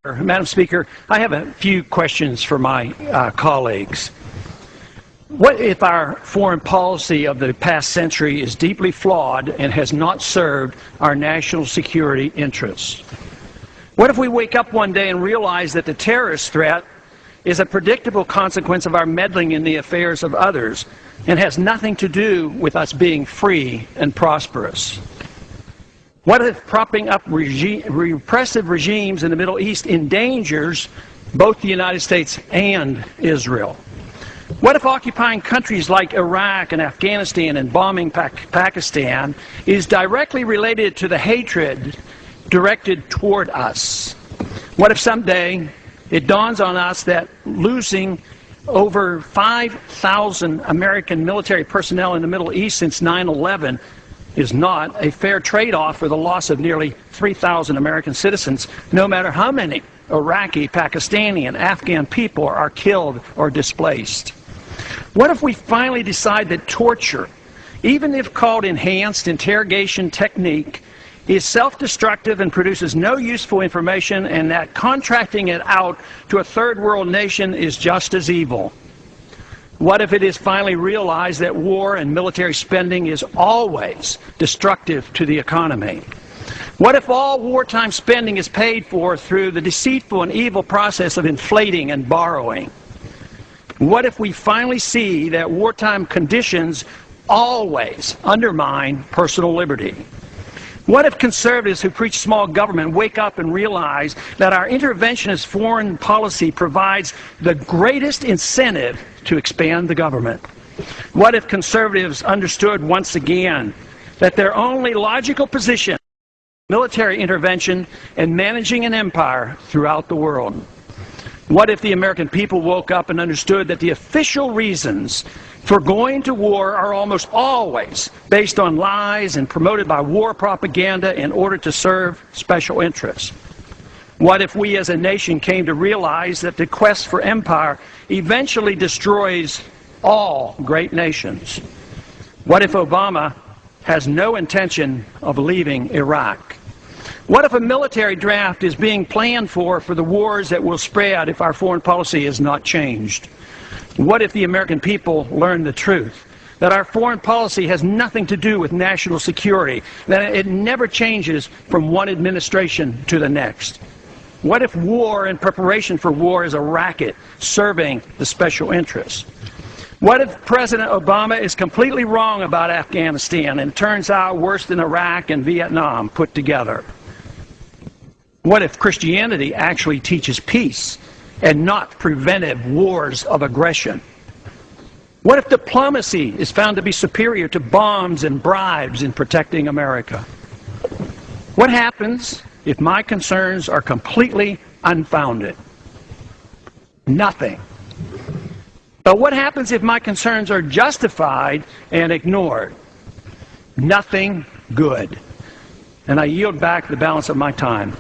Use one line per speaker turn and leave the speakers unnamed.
Madam Speaker, I have a few questions for my colleagues. What if our foreign policy of the past century is deeply flawed and has not served our national security interests? What if we wake up one day and realize that the terrorist threat is a predictable consequence of our meddling in the affairs of others and has nothing to do with us being free and prosperous? What if propping up repressive regimes in the Middle East endangers both the United States and Israel? What if occupying countries like Iraq and Afghanistan and bombing Pakistan is directly related to the hatred directed toward us? What if someday it dawns on us that losing over 5,000 American military personnel in the Middle East since 9/11 is not a fair trade-off for the loss of nearly 3,000 American citizens, no matter how many Iraqi, Pakistani, and Afghan people are killed or displaced? What if we finally decide that torture, even if called enhanced interrogation technique, is self-destructive and produces no useful information, and that contracting it out to a third world nation is just as evil? What if it is finally realized that war and military spending is always destructive to the economy? What if all wartime spending is paid for through the deceitful and evil process of inflating and borrowing? What if we finally see that wartime conditions always undermine personal liberty? What if conservatives who preach small government wake up and realize that our interventionist foreign policy provides the greatest incentive to expand the government? What if conservatives understood once again that their only logical position is military intervention and managing an empire throughout the world? What if the American people woke up and understood that the official reasons for going to war are almost always based on lies and promoted by war propaganda in order to serve special interests? What if we as a nation came to realize that the quest for empire eventually destroys all great nations? What if Obama has no intention of leaving Iraq? What if a military draft is being planned for the wars that will spread if our foreign policy is not changed? What if the American people learn the truth, that our foreign policy has nothing to do with national security, that it never changes from one administration to the next? What if war and preparation for war is a racket serving the special interests? What if President Obama is completely wrong about Afghanistan and it turns out worse than Iraq and Vietnam put together? What if Christianity actually teaches peace and not preventive wars of aggression? What if diplomacy is found to be superior to bombs and bribes in protecting America? What happens if my concerns are completely unfounded? Nothing. But what happens if my concerns are justified and ignored? Nothing good. And I yield back the balance of my time.